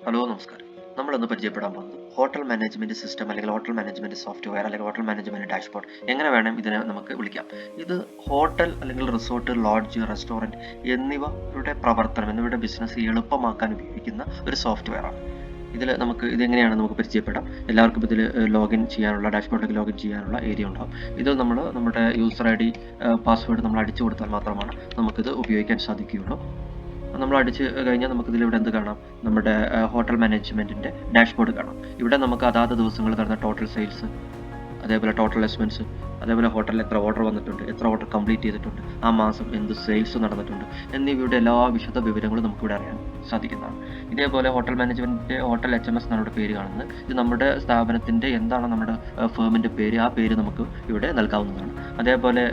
Hello നമസ്കാരം. നമ്മളിന്ന് പരിചയപ്പെടാൻ പോകുന്നത് ഹോട്ടൽ മാനേജ്മെന്റ് സിസ്റ്റം അല്ലെങ്കിൽ ഹോട്ടൽ മാനേജ്മെന്റ് സോഫ്റ്റ്വെയർ അല്ലെങ്കിൽ ഹോട്ടൽ മാനേജ്മെന്റ് ഡാഷ്ബോർഡ് എങ്ങനെ വേണം ഇതിനെ നമുക്ക് വിളിക്കാം. ഇത് ഹോട്ടൽ അല്ലെങ്കിൽ റിസോർട്ട്, ലോഡ്ജ്, റെസ്റ്റോറൻറ്റ് എന്നിവയുടെ പ്രവർത്തനം എന്നിവയുടെ ബിസിനസ് എളുപ്പമാക്കാൻ ഉപയോഗിക്കുന്ന ഒരു സോഫ്റ്റ്വെയർ ആണ്. ഇതിൽ നമുക്ക് ഇതെങ്ങനെയാണ് നമുക്ക് പരിചയപ്പെടാം. എല്ലാവർക്കും ഇതിൽ ലോഗിൻ ചെയ്യാനുള്ള ഡാഷ്ബോർഡിലേക്ക് ലോഗിൻ ചെയ്യാനുള്ള ഏരിയ ഉണ്ടാകും. ഇത് നമ്മുടെ യൂസർ ഐ ഡി പാസ്വേഡ് നമ്മൾ അടിച്ചു കൊടുത്താൽ മാത്രമാണ് നമുക്കിത് ഉപയോഗിക്കാൻ സാധിക്കുകയുള്ളൂ. നമ്മൾ അടിച്ച് കഴിഞ്ഞാൽ നമുക്കിതിൽ ഇവിടെ എന്ത് കാണാം, നമ്മുടെ ഹോട്ടൽ മാനേജ്മെൻറ്റിൻ്റെ ഡാഷ്ബോർഡ് കാണാം. ഇവിടെ നമുക്ക് അതാത് ദിവസങ്ങളിൽ നടന്ന ടോട്ടൽ സെയിൽസ്, അതേപോലെ ടോട്ടൽ എക്സ്പെൻസ്, അതേപോലെ ഹോട്ടലിൽ എത്ര ഓർഡർ വന്നിട്ടുണ്ട്, എത്ര ഓർഡർ കംപ്ലീറ്റ് ചെയ്തിട്ടുണ്ട്, ആ മാസം എന്ത് സെയിൽസ് നടന്നിട്ടുണ്ട് എന്നിവയുടെ എല്ലാ വിശദ വിവരങ്ങളും നമുക്കിവിടെ അറിയാൻ സാധിക്കുന്നതാണ്. ഇതേപോലെ ഹോട്ടൽ മാനേജ്മെൻറ്റിൻ്റെ ഹോട്ടൽ HMS എന്നാണ് ഇവിടെ പേര് കാണുന്നത്. ഇത് നമ്മുടെ സ്ഥാപനത്തിൻ്റെ എന്താണ് നമ്മുടെ ഫേമിൻ്റെ പേര്, ആ പേര് നമുക്ക് ഇവിടെ നൽകാവുന്നതാണ്. അതേപോലെ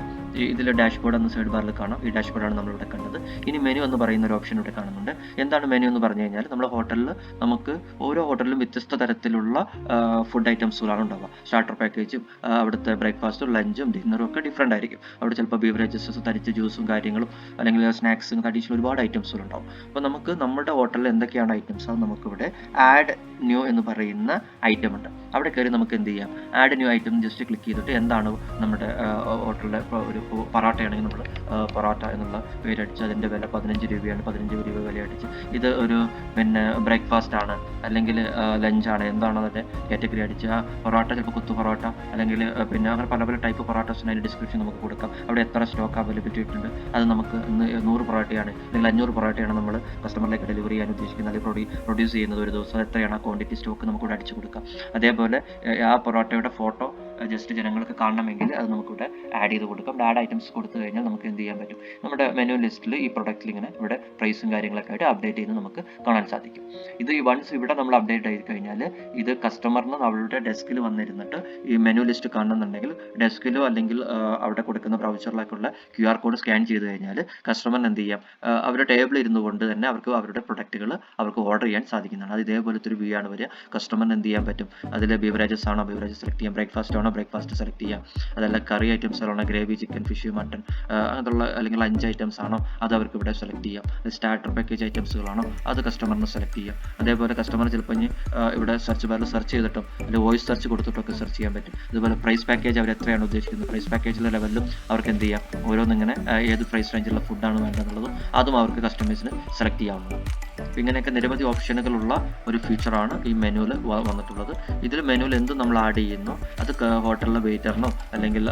ഇതിൽ ഡാഷ്ബോർഡ് എന്ന സൈഡ് ബാറിൽ കാണാം. ഈ ഡാഷ്ബോർഡാണ് നമ്മളിവിടെ കണ്ടത്. ഇനി മെനു എന്ന് പറയുന്ന ഒരു ഓപ്ഷൻ ഇവിടെ കാണുന്നുണ്ട്. എന്താണ് മെനു എന്ന് പറഞ്ഞു കഴിഞ്ഞാൽ, നമ്മുടെ ഹോട്ടലിൽ നമുക്ക് ഓരോ ഹോട്ടലിലും വ്യത്യസ്ത തരത്തിലുള്ള ഫുഡ് ഐറ്റംസുകളാണ് ഉണ്ടാവുക. സ്റ്റാർട്ടർ പാക്കേജും അവിടുത്തെ ബ്രേക്ക്ഫാസ്റ്റും ലഞ്ചും ഡിന്നറും ഒക്കെ ഡിഫറെൻ്റ് ആയിരിക്കും. അവിടെ ചിലപ്പോൾ ബീവറേജസ്, തരിച്ച ജ്യൂസും കാര്യങ്ങളും അല്ലെങ്കിൽ സ്നാക്സും അഡീഷണൽ ഒരുപാട് ഐറ്റംസുകൾ ഉണ്ടാവും. അപ്പോൾ നമുക്ക് നമ്മുടെ ഹോട്ടലിൽ എന്തൊക്കെയാണ് ഐറ്റംസ്, അത് നമുക്കിവിടെ ആഡ് ന്യൂ എന്ന് പറയുന്ന ഐറ്റം ഉണ്ട്. അവിടെ കയറി നമുക്ക് എന്ത് ചെയ്യാം, add new item just click ചെയ്തിട്ട് എന്താണ് നമ്മുടെ ഹോട്ടലിലെ ഒരു പൊറോട്ടയാണെങ്കിൽ നമ്മൾ പൊറോട്ട എന്നുള്ള പേരടിച്ച് അതിൻ്റെ വില 15 രൂപയാണ്, 15 രൂപ വില അടിച്ച് ഇത് ഒരു ബ്രേക്ക്ഫാസ്റ്റ് ആണ് അല്ലെങ്കിൽ ലഞ്ചാണ് എന്താണ് അതിൻ്റെ കാറ്റഗറി അടിച്ച് ആ പൊറോട്ട ചിലപ്പോൾ കുത്തു പൊറോട്ട അല്ലെങ്കിൽ അങ്ങനെ പല പല ടൈപ്പ് പൊറോട്ടാസിന് അതിൻ്റെ ഡിസ്ക്രിപ്ഷൻ നമുക്ക് കൊടുക്കാം. അവിടെ എത്ര സ്റ്റോക്ക് അവൈലബിലിറ്റി ഉണ്ട്, അത് നമുക്ക് ഇന്ന് 100 പൊറോട്ടയാണ് അല്ലെങ്കിൽ 500 പൊറോട്ടയാണ് നമ്മൾ കസ്റ്റമറിലേക്ക് ഡെലിവറി ചെയ്യാൻ ഉദ്ദേശിക്കുന്നത്, അല്ലെങ്കിൽ പ്രൊഡ്യൂസ് ചെയ്യുന്നത് ഒരു ദിവസം എത്രയാണ് ആ ക്വാണ്ടിറ്റി സ്റ്റോക്ക് നമുക്കിവിടെ അടിച്ചു കൊടുക്കാം. അതേപോലെ ആ പൊറോട്ടയുടെ ഫോട്ടോ ജസ്റ്റ് ജനങ്ങൾക്ക് കാണണമെങ്കിൽ അത് നമുക്കിവിടെ ആഡ് ചെയ്ത് കൊടുക്കാം. ആഡ് ഐറ്റംസ് കൊടുത്തു കഴിഞ്ഞാൽ നമുക്ക് എന്ത് ചെയ്യാൻ പറ്റും, നമ്മുടെ മെനു ലിസ്റ്റിൽ ഈ പ്രൊഡക്റ്റിൽ ഇങ്ങനെ ഇവിടെ പ്രൈസും കാര്യങ്ങളൊക്കെ ആയിട്ട് അപ്ഡേറ്റ് ചെയ്ത് നമുക്ക് കാണാൻ സാധിക്കും. ഇത് വൺസ് ഇവിടെ നമ്മൾ അപ്ഡേറ്റ് ആയി കഴിഞ്ഞാൽ ഇത് കസ്റ്റമറിന് അവരുടെ ഡെസ്കിൽ വന്നിരുന്നിട്ട് ഈ മെനു ലിസ്റ്റ് കാണുന്നുണ്ടെങ്കിൽ ഡെസ്കിലോ അല്ലെങ്കിൽ അവിടെ കൊടുക്കുന്ന ബ്രൗസറിലേക്കുള്ള QR കോഡ് സ്കാൻ ചെയ്ത് കഴിഞ്ഞാൽ കസ്റ്റമറിന് എന്ത് ചെയ്യാം, അവരുടെ ടേബിളിൽ ഇരുന്നു കൊണ്ട് തന്നെ അവർക്ക് അവരുടെ പ്രൊഡക്റ്റുകൾ അവർക്ക് ഓർഡർ ചെയ്യാൻ സാധിക്കുന്നതാണ്. അത് ഇതേപോലത്തെ ഒരു വ്യൂ ആണ് വരിക. കസ്റ്റമറിന് എന്ത് ചെയ്യാൻ പറ്റും, അതിൽ ബീവറേജസ് ആണോ ബീവറേജസ് സെലക്ട് ചെയ്യാം, ബ്രേക്ക്ഫാസ്റ്റ് ആണോ ബ്രേക്ക്ഫാസ്റ്റ് സെലക്ട് ചെയ്യാം, അതല്ല കറി ഐറ്റംസുകളാണോ ഗ്രേവി, ചിക്കൻ, ഫിഷ്, മട്ടൺ അങ്ങനെയുള്ള അല്ലെങ്കിൽ ലഞ്ച് ഐറ്റംസ് ആണോ അത് അവർക്ക് ഇവിടെ സെലക്ട് ചെയ്യാം. സ്റ്റാർട്ടർ പാക്കേജ് ഐറ്റംസുകളാണോ അത് കസ്റ്റമറിന് സെലക്ട് ചെയ്യാം. അതേപോലെ കസ്റ്റമർ ചിലപ്പോൾ ഇവിടെ സെർച്ച് ബാറിൽ സെർച്ച് ചെയ്തിട്ടും അല്ലെങ്കിൽ വോയിസ് സെർച്ച് കൊടുത്തിട്ടൊക്കെ സെർച്ച് ചെയ്യാൻ പറ്റും. അതുപോലെ പ്രൈസ് പാക്കേജ് അവർ എത്രയാണ് ഉദ്ദേശിക്കുന്നത്, പ്രൈസ് പാക്കേജിലെ ലെവലിലും അവർക്ക് എന്ത് ചെയ്യാം, ഓരോന്നിങ്ങനെ ഏത് പ്രൈസ് റേഞ്ചിലുള്ള ഫുഡാണ് വേണ്ടതെന്നുള്ളതും അതും അവർക്ക് കസ്റ്റമേഴ്സിന് സെലക്ട് ചെയ്യാവുന്നതാണ്. ഇങ്ങനെയൊക്കെ നിരവധി ഓപ്ഷനുകളുള്ള ഒരു ഫീച്ചറാണ് ഈ മെനുവിൽ വന്നിട്ടുള്ളത്. ഇതിൽ മെനുവിൽ എന്തും നമ്മൾ ആഡ് ചെയ്യുന്നു അത് ഹോട്ടലിലെ വെയിറ്ററിനോ അല്ലെങ്കിൽ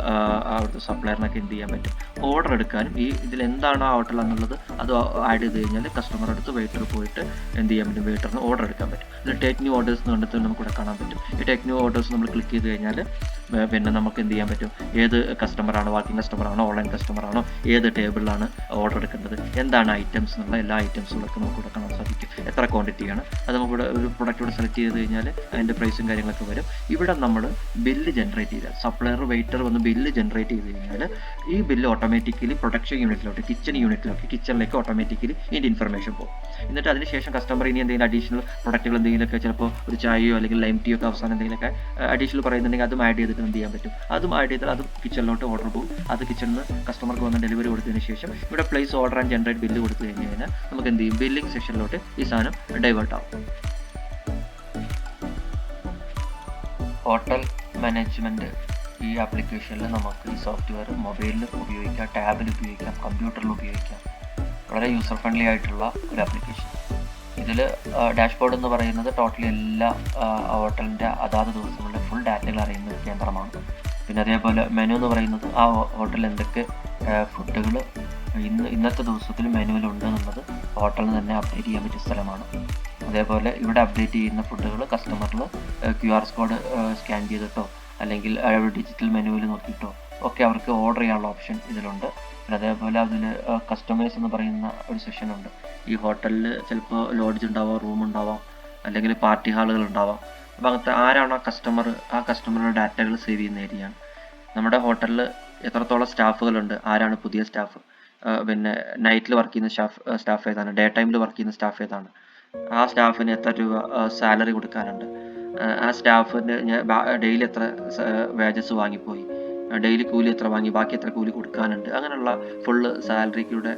അവിടുത്തെ സപ്ലയറിനൊക്കെ എന്ത് ചെയ്യാൻ പറ്റും, ഓർഡർ എടുക്കാനും ഇതിൽ എന്താണ് ആ ഹോട്ടൽ എന്നുള്ളത് അത് ആഡ് ചെയ്ത് കഴിഞ്ഞാൽ കസ്റ്റമർ അടുത്ത് വെയിറ്റർ പോയിട്ട് എന്ത് ചെയ്യാൻ പറ്റും, വെയിറ്ററിന് ഓർഡർ എടുക്കാൻ പറ്റും. ഇത് ടേക്ക് ന്യൂ ഓർഡേഴ്സ് എന്ന് കണ്ടിട്ട് നമുക്കിവിടെ കാണാൻ പറ്റും. ഈ ടേക്ക് ന്യൂ ഓർഡേഴ്സ് നമ്മൾ ക്ലിക്ക് ചെയ്ത് കഴിഞ്ഞാൽ പിന്നെ നമുക്ക് എന്ത് ചെയ്യാൻ പറ്റും, ഏത് കസ്റ്റമറാണ്, വാക്കിംഗ് കസ്റ്റമറാണോ ഓൺലൈൻ കസ്റ്റമറാണോ, ഏത് ടേബിളിലാണ് ഓർഡർ എടുക്കേണ്ടത്, എന്താണ് ഐറ്റംസ് എന്നുള്ള എല്ലാ ഐറ്റംസുകളൊക്കെ നമുക്കിവിടെ കാണാൻ സാധിക്കും. എത്ര ക്വാണ്ടിറ്റിയാണ് അത് നമുക്കിവിടെ ഒരു പ്രൊഡക്റ്റ് ഇവിടെ സെലക്ട് ചെയ്ത് കഴിഞ്ഞാൽ അതിൻ്റെ പ്രൈസും കാര്യങ്ങളൊക്കെ വരും. ഇവിടെ നമ്മൾ ബില്ല് ജനറേറ്റ് ചെയ്താൽ സപ്ലയർ വെയിറ്റർ വന്ന് ബില്ല് ജനറേറ്റ് ചെയ്ത് കഴിഞ്ഞാൽ ഈ ബില്ല് ഓട്ടോമാറ്റിക്കലി പ്രൊഡക്ഷൻ യൂണിറ്റിലോട്ട് കിച്ചണിലേക്ക് ഓട്ടോമാറ്റിക്കലി ഇതിൻ്റെ ഇൻഫർമേഷൻ പോകും. എന്നിട്ട് അതിനുശേഷം കസ്റ്റമർ ഇനി എന്തെങ്കിലും അഡീഷണൽ പ്രൊഡക്റ്റുകൾ എന്തെങ്കിലുമൊക്കെ ചിലപ്പോൾ ഒരു ചായയോ അല്ലെങ്കിൽ ലൈം ടീയോ ഒക്കെ അവസാനം എന്തെങ്കിലുമൊക്കെ അഡീഷണൽ പറയുന്നുണ്ടെങ്കിൽ അതും ആഡ് ചെയ്തിട്ട് എന്ത് ചെയ്യാൻ പറ്റും, അതും ആഡ് ചെയ്താൽ അതും കിച്ചണിലോട്ട് ഓർഡർ പോകും. അത് കിച്ചണിൽ നിന്ന് കസ്റ്റമർക്ക് വന്ന് ഡെലിവറി കൊടുത്തതിന് ശേഷം ഇവിടെ place order and generate bill കൊടുത്തു കഴിഞ്ഞ് കഴിഞ്ഞാൽ നമുക്ക് എന്ത് ചെയ്യും, ബില്ലിംഗ് സെക്ഷനിലോട്ട് ഈ സാധനം ഡൈവേർട്ട് ആവും. ഹോട്ടൽ മാനേജ്മെൻറ്റ് ഈ ആപ്ലിക്കേഷനിൽ നമുക്ക് ഈ സോഫ്റ്റ്വെയർ മൊബൈലിൽ ഉപയോഗിക്കാം, ടാബിൽ ഉപയോഗിക്കാം, കമ്പ്യൂട്ടറിൽ ഉപയോഗിക്കാം. വളരെ യൂസർ ഫ്രണ്ട്ലി ആയിട്ടുള്ള ഒരു ആപ്ലിക്കേഷൻ. ഇതിൽ ഡാഷ്ബോർഡ് എന്ന് പറയുന്നത് ടോട്ടലി എല്ലാ ഹോട്ടലിൻ്റെ അതാത് ദിവസങ്ങളുടെ ഫുൾ ഡാറ്റകൾ അറിയുന്ന ഒരു കേന്ദ്രമാണ്. പിന്നെ അതേപോലെ മെനു എന്ന് പറയുന്നത് ആ ഹോട്ടലിൽ എന്തൊക്കെ ഫുഡുകൾ ഇന്നത്തെ ദിവസത്തിൽ മെനുവിലുണ്ട് എന്നുള്ളത് ഹോട്ടലിൽ തന്നെ അപ്ഡേറ്റ് ചെയ്യാൻ പറ്റിയ സ്ഥലമാണ്. അതേപോലെ ഇവിടെ അപ്ഡേറ്റ് ചെയ്യുന്ന ഫുഡുകൾ കസ്റ്റമറിൽ QR കോഡ് സ്കാൻ ചെയ്തിട്ടോ അല്ലെങ്കിൽ ഡിജിറ്റൽ മെനുവിൽ നോക്കിയിട്ടോ ഒക്കെ അവർക്ക് ഓർഡർ ചെയ്യാനുള്ള ഓപ്ഷൻ ഇതിലുണ്ട്. പിന്നെ അതേപോലെ അതിൽ കസ്റ്റമേഴ്സ് എന്ന് പറയുന്ന ഒരു സെഷൻ ഉണ്ട്. ഈ ഹോട്ടലിൽ ചിലപ്പോൾ ലോഡ്ജ് ഉണ്ടാവാം, റൂം ഉണ്ടാവാം, അല്ലെങ്കിൽ പാർട്ടി ഹാളുകൾ ഉണ്ടാവാം. അപ്പോൾ അങ്ങനത്തെ ആരാണോ ആ കസ്റ്റമറുടെ ഡാറ്റകൾ സേവ് ചെയ്യുന്ന ഏരിയയാണ്. നമ്മുടെ ഹോട്ടലിൽ എത്രത്തോളം സ്റ്റാഫുകളുണ്ട്, ആരാണ് പുതിയ സ്റ്റാഫ്, പിന്നെ നൈറ്റിൽ വർക്ക് ചെയ്യുന്ന സ്റ്റാഫ് ഏതാണ്, ഡേ ടൈമിൽ വർക്ക് ചെയ്യുന്ന സ്റ്റാഫ് ഏതാണ്, ആ സ്റ്റാഫിന് എത്ര രൂപ സാലറി കൊടുക്കാനുണ്ട്, ആ സ്റ്റാഫിന് ഡെയിലി എത്ര വേജസ് വാങ്ങിപ്പോയി, ഡെയിലി കൂലി എത്ര വാങ്ങി, ബാക്കി എത്ര കൂലി കൊടുക്കാനുണ്ട്, അങ്ങനെയുള്ള ഫുള്ള് സാലറിക്കുടെ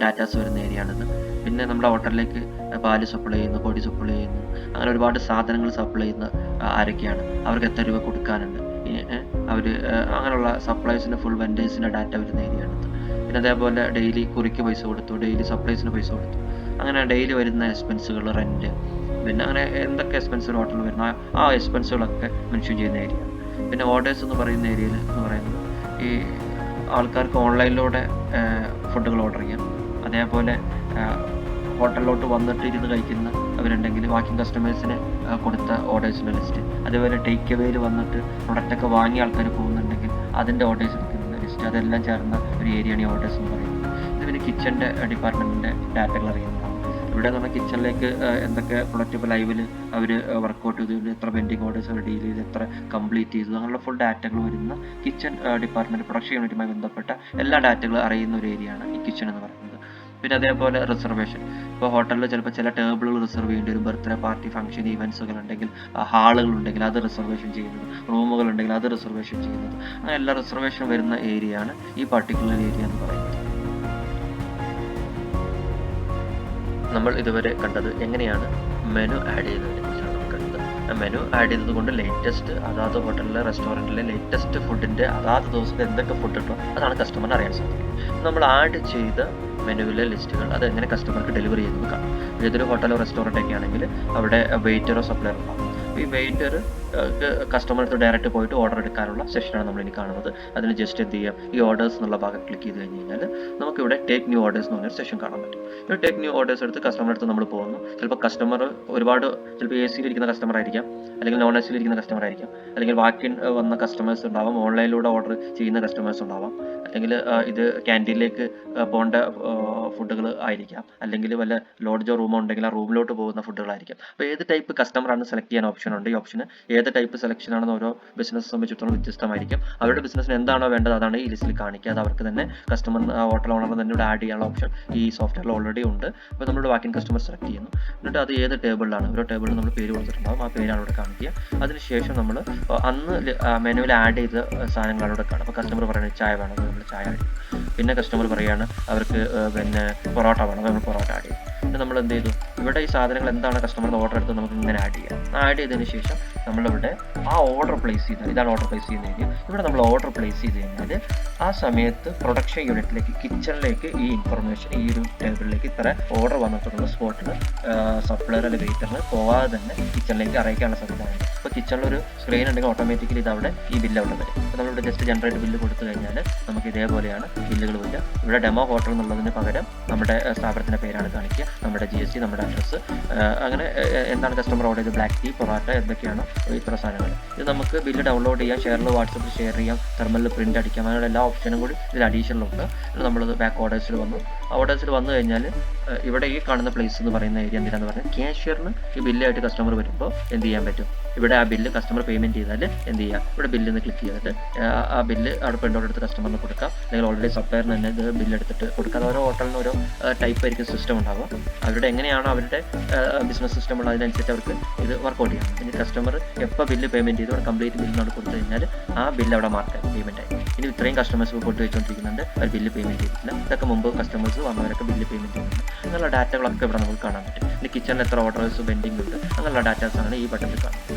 ഡാറ്റാസ് വരുന്ന ഏരിയയാണിത്. പിന്നെ നമ്മുടെ ഹോട്ടലിലേക്ക് പാല് സപ്ലൈ ചെയ്യുന്നു, പൊടി സപ്ലൈ ചെയ്യുന്നു, അങ്ങനെ ഒരുപാട് സാധനങ്ങൾ സപ്ലൈ ചെയ്യുന്ന ആരൊക്കെയാണ്, അവർക്ക് എത്ര രൂപ കൊടുക്കാനുണ്ട്, അവർ അങ്ങനെയുള്ള സപ്ലൈസിൻ്റെ ഫുൾ വെൻഡേഴ്സിൻ്റെ ഡാറ്റ വരുന്ന ഏരിയയാണിത്. പിന്നെ അതേപോലെ ഡെയിലി കുറിക്ക് പൈസ കൊടുത്തു, ഡെയിലി സപ്ലൈസിന് പൈസ കൊടുത്തു, അങ്ങനെ ഡെയിലി വരുന്ന എക്സ്പെൻസുകൾ, റെൻറ്റ്, പിന്നെ അങ്ങനെ എന്തൊക്കെ എക്സ്പെൻസുകൾ ഹോട്ടലിൽ വരുന്ന ആ എക്സ്പെൻസുകളൊക്കെ മെൻഷൻ ചെയ്യുന്ന ഏരിയയാണ്. പിന്നെ ഓർഡേഴ്സ് എന്ന് പറയുന്ന ഏരിയയിൽ എന്ന് പറയുന്നത് ഈ ആൾക്കാർക്ക് ഓൺലൈനിലൂടെ ഫുഡുകൾ ഓർഡർ ചെയ്യാം. അതേപോലെ ഹോട്ടലിലോട്ട് വന്നിട്ട് ഇരുന്ന് കഴിക്കുന്ന അവരുണ്ടെങ്കിൽ ബാക്കി കസ്റ്റമേഴ്സിന് കൊടുത്ത ഓർഡേഴ്സിൻ്റെ ലിസ്റ്റ്, അതേപോലെ ടേക്ക് അവേയിൽ വന്നിട്ട് പ്രൊഡക്റ്റൊക്കെ വാങ്ങിയ ആൾക്കാർ പോകുന്നുണ്ടെങ്കിൽ അതിൻ്റെ ഓർഡേഴ്സ് എടുക്കുന്ന ലിസ്റ്റ്, അതെല്ലാം ചേർന്ന ഒരു ഏരിയയാണ് ഈ ഓർഡേഴ്സ് എന്ന് പറയുന്നത്. ഇത് പിന്നെ കിച്ചൻ്റെ ഡിപ്പാർട്ട്മെൻറ്റിൻ്റെ ഡാറ്റകൾ അറിയുന്നതാണ്. ഇവിടെ എന്ന് പറഞ്ഞാൽ കിച്ചണിലേക്ക് എന്തൊക്കെ പ്രൊഡക്റ്റ് ഇപ്പോൾ ലൈവിൽ അവർ വർക്കൗട്ട് ചെയ്തു, എത്ര പെൻഡിങ് ഓർഡേഴ്സ് അവർ ഡീൽ ചെയ്തു, എത്ര കംപ്ലീറ്റ് ചെയ്തു, അങ്ങനെയുള്ള ഫുൾ ഡാറ്റകൾ വരുന്ന കിച്ചൺ ഡിപ്പാർട്ട്മെൻറ്റ് പ്രൊഡക്ഷൻ യൂണിറ്റുമായി ബന്ധപ്പെട്ട എല്ലാ ഡാറ്റകളും അറിയുന്ന ഒരു ഏരിയയാണ് ഈ കിച്ചൺ എന്ന് പറയുന്നത്. പിന്നെ അതേപോലെ റിസർവേഷൻ, ഇപ്പോൾ ഹോട്ടലിൽ ചിലപ്പോൾ ചില ടേബിളുകൾ റിസർവ് ചെയ്യേണ്ടി വരും, ബർത്ത്ഡേ പാർട്ടി, ഫംഗ്ഷൻ, ഇവൻസുകൾ ഉണ്ടെങ്കിൽ, ഹാളുകൾ ഉണ്ടെങ്കിൽ അത് റിസർവേഷൻ ചെയ്യുന്നത്, റൂമുകൾ ഉണ്ടെങ്കിൽ അത് റിസർവേഷൻ ചെയ്യുന്നത്, അങ്ങനെ എല്ലാ റിസർവേഷൻ വരുന്ന ഏരിയയാണ് ഈ പർട്ടിക്കുലർ ഏരിയ എന്ന് പറയുന്നത്. നമ്മൾ ഇതുവരെ കണ്ടത് എങ്ങനെയാണ് മെനു ആഡ് ചെയ്യുന്നതിനെ കുറിച്ചാണ് നമ്മൾ കണ്ടത്. മെനു ആഡ് ചെയ്തത് കൊണ്ട് ലേറ്റസ്റ്റ് അതാത് ഹോട്ടലിലെ റെസ്റ്റോറൻറ്റിലെ ലേറ്റസ്റ്റ് ഫുഡിൻ്റെ അതാത് ദിവസത്തെ എന്തൊക്കെ ഫുഡ് കിട്ടും അതാണ് കസ്റ്റമറിന് അറിയാൻ സാധിക്കും. നമ്മൾ ആഡ് ചെയ്ത മെനുവിലെ ലിസ്റ്റുകൾ അതെങ്ങനെ കസ്റ്റമർക്ക് ഡെലിവറി ചെയ്യുന്നത് കാണാം. ഏതൊരു ഹോട്ടലോ റെസ്റ്റോറൻറ്റൊക്കെ ആണെങ്കിൽ അവിടെ വെയിറ്ററോ സപ്ലയറോ ഉണ്ടാകും. ഈ വെയിറ്റർ കസ്റ്റമർക്ക് ഡയറക്റ്റ് പോയിട്ട് ഓർഡർ എടുക്കാനുള്ള സെഷനാണ് നമ്മൾ ഇനി കാണുന്നത്. അതിന് ജസ്റ്റ് എന്ത് ചെയ്യാം, ഈ ഓർഡേഴ്സ് എന്നുള്ള ഭാഗം ക്ലിക്ക് ചെയ്ത് കഴിഞ്ഞ് കഴിഞ്ഞാൽ നമുക്കിവിടെ ടേക്ക് ന്യൂ ഓർഡേഴ്സ് എന്ന് പറഞ്ഞൊരു സെഷൻ കാണാൻ പറ്റും. ഈ ടേക്ക് ന്യൂ ഓർഡേഴ്സ് എടുത്ത് കസ്റ്റമർ അടുത്ത് നമ്മൾ പോകുന്നു. ചിലപ്പോൾ കസ്റ്റമർ ചിലപ്പോൾ AC ഇരിക്കുന്ന കസ്റ്റമർ ആയിരിക്കാം, അല്ലെങ്കിൽ നോൺ AC ഇരിക്കുന്ന കസ്റ്റമർ ആയിരിക്കാം, അല്ലെങ്കിൽ വാക്കിൻ വന്ന കസ്റ്റമേഴ്സ് ഉണ്ടാവാം, ഓൺലൈനിലൂടെ ഓർഡർ ചെയ്യുന്ന കസ്റ്റമേഴ്സ് ഉണ്ടാവാം, അല്ലെങ്കിൽ ഇത് ക്യാൻറ്റീനിലേക്ക് പോകേണ്ട ഫുഡുകൾ ആയിരിക്കാം, അല്ലെങ്കിൽ വല്ല ലോഡ്ജോ റൂമോ ഉണ്ടെങ്കിൽ ആ റൂമിലോട്ട് പോകുന്ന ഫുഡുകളായിരിക്കാം. അപ്പോൾ ഏത് ടൈപ്പ് കസ്റ്റമറാണ് സെലക്ട് ചെയ്യാൻ ഓപ്ഷൻ ഉണ്ട്. ഈ ഓപ്ഷന് ഏത് ടൈപ്പ് സെലക്ഷൻ ആണെന്ന് ഓരോ ബിസിനസ് സംബന്ധിച്ചിടത്തോളം വ്യത്യസ്തമായിരിക്കും. അവരുടെ ബിസിനസ്സിന് എന്താണോ വേണ്ടത് അതാണ് ഈ ലിസ്റ്റിൽ കാണിക്കുക. അത് അവർക്ക് തന്നെ കസ്റ്റമർ ഹോട്ടൽ ഓണറിന് തന്നെ ഇവിടെ ആഡ് ചെയ്യാനുള്ള ഓപ്ഷൻ ഈ സോഫ്റ്റ്വെയറിൽ ഓൾറെഡി ഉണ്ട്. അപ്പോൾ നമ്മളുടെ വാക്കിൻ കസ്റ്റമർ സെലക്ട് ചെയ്യുന്നു. എന്നിട്ട് അത് ഏത് ടേബിളിലാണ്, ഓരോ ടേബിളിൽ നമ്മൾ പേര് കൊടുത്തിട്ടുണ്ടാകും, ആ പേരാണ് ഇവിടെ കാണിക്കുക. അതിനുശേഷം നമ്മൾ അന്ന് മെനുവിൽ ആഡ് ചെയ്ത സാധനങ്ങളാണ് ഇവിടെ കാണും. അപ്പോൾ കസ്റ്റമർ പറയുന്നത് ചായ വേണം, നമ്മൾ ചായ ആഡ് ചെയ്യും. പിന്നെ കസ്റ്റമർ പറയുകയാണ് അവർക്ക് പിന്നെ പൊറോട്ട വേണം, നമ്മൾ പൊറോട്ട ആഡ് ചെയ്യും. പിന്നെ നമ്മൾ എന്ത് ചെയ്തു, ഇവിടെ ഈ സാധനങ്ങൾ എന്താണ് കസ്റ്റമറിന് ഓർഡർ എടുത്ത് നമുക്ക് ഇങ്ങനെ ആഡ് ചെയ്യാം. ആഡ് ചെയ്തതിന് ശേഷം നമ്മളിവിടെ ആ ഓർഡർ പ്ലേസ് ചെയ്ത്, ഇതാണ് ഓർഡർ പ്ലേസ് ചെയ്യുന്ന ഏരിയ. ഇവിടെ നമ്മൾ ഓർഡർ പ്ലേസ് ചെയ്ത് കഴിഞ്ഞാൽ ആ സമയത്ത് പ്രൊഡക്ഷൻ യൂണിറ്റിലേക്ക്, കിച്ചണിലേക്ക് ഈ ഇൻഫർമേഷൻ ഈ ഒരു ടേബിളിലേക്ക് ഇത്ര ഓർഡർ വന്നിട്ടുള്ള സ്പോട്ടിൽ സപ്ലയർ അല്ലെങ്കിൽ വെയിറ്ററിന് പോകാതെ തന്നെ കിച്ചണിലേക്ക് അറിയിക്കാനുള്ള സംവിധാനമുണ്ട്. ഇപ്പോൾ കിച്ചണിലൊരു സ്ക്രീൻ ഉണ്ടെങ്കിൽ ഓട്ടോമാറ്റിക്കലി ഇത് അവിടെ ഈ ബില്ല് അവിടെ വരും. അപ്പോൾ നമ്മളിവിടെ ജസ്റ്റ് ജനറേറ്റ് ബില്ല് കൊടുത്തു കഴിഞ്ഞാൽ നമുക്ക് ഇതേപോലെയാണ് ബില്ലുകൾ വരിക. ഇവിടെ ഡെമോ ഹോട്ടൽ എന്നുള്ളതിന് പകരം നമ്മുടെ സ്ഥാപനത്തിൻ്റെ പേരാണ് കാണിക്കുക, നമ്മുടെ GST, നമ്മുടെ അഡ്രസ്സ്, അങ്ങനെ എന്താണ് കസ്റ്റമർ ഓർഡർ ചെയ്ത് ബ്ലാക്ക് ടീ, പൊറോട്ട, എന്തൊക്കെയാണോ ഇത്ര സാധനങ്ങൾ. ഇത് നമുക്ക് ബില്ല് ഡൗൺലോഡ് ചെയ്യാം, ഷെയറിൽ വാട്സപ്പിൽ ഷെയർ ചെയ്യാം, തെർമലിൽ പ്രിൻ്റ് അടിക്കാം, അങ്ങനെയുള്ള എല്ലാ ഓപ്ഷനും കൂടി ഇതിൽ അഡീഷണലുണ്ട്. നമ്മളത് ബാക്ക് ഓർഡേഴ്സിൽ വന്നു. ഓർഡേഴ്സിൽ വന്നു കഴിഞ്ഞാൽ ഇവിടെ ഈ കാണുന്ന പ്ലേസ് എന്ന് പറയുന്ന ഏരിയ എന്തിനാന്ന് പറഞ്ഞാൽ ക്യാഷ്യറിന് ഈ ബില്ലായിട്ട് കസ്റ്റമർ വരുമ്പോൾ എന്ത് ചെയ്യാൻ പറ്റും, ഇവിടെ ആ ബില്ല് കസ്റ്റമർ പേയ്മെൻറ്റ് ചെയ്താൽ എന്ത് ചെയ്യാം, ഇവിടെ ബില്ലിന്ന് ക്ലിക്ക് ചെയ്തിട്ട് ആ ബില്ല് അവിടെ പ്രിൻ്റ് ഔട്ട് എടുത്ത് കസ്റ്റമറിന് കൊടുക്കാം, അല്ലെങ്കിൽ ഓൾറെഡി സപ്ലയറിന് തന്നെ ഇത് ബില്ല് എടുത്തിട്ട് കൊടുക്കാം. ഓരോ ഹോട്ടലിന് ഓരോ ടൈപ്പ് ആയിരിക്കും സിസ്റ്റം ഉണ്ടാവുക. അവരുടെ എങ്ങനെയാണോ അവരുടെ ബിസിനസ് സിസ്റ്റം ഉള്ളത് അതിനനുസരിച്ച് അവർക്ക് ഇത് വർക്കൗട്ട് ചെയ്യണം. ഇനി കസ്റ്റമർ എപ്പോൾ ബില്ല് പേയ്മെൻറ്റ് ചെയ്തു അവിടെ കംപ്ലീറ്റ് ബില്ലിനോട് കൊടുത്തു കഴിഞ്ഞാൽ ആ ബില്ല് അവിടെ മാർക്കായി പേയ്മെൻറ്റ് ആയി. ഇനി ഇത്രയും കസ്റ്റമേഴ്സ് റിപ്പോർട്ട് വെച്ചുകൊണ്ടിരിക്കുന്നുണ്ട്, അവർ ബില്ല് പേയ്മെൻറ്റ് ചെയ്തിട്ടില്ല. ഇതൊക്കെ മുമ്പ് കസ്റ്റമേഴ്സ് വന്നവരൊക്കെ ബില്ല് പേയ്മെൻറ്റ് ചെയ്യുന്നുണ്ട്. അങ്ങനെയുള്ള ഡാറ്റകളൊക്കെ ഇവിടെ നമുക്ക് കാണാൻ പറ്റും. ഇനി കിച്ചണിൽ എത്ര ഓർഡേഴ്സ് പെൻഡിങ് ഉണ്ട്, അങ്ങനെയുള്ള ഡാറ്റാസാണ് ഈ ബട്ടണിൽ കാണുന്നത്.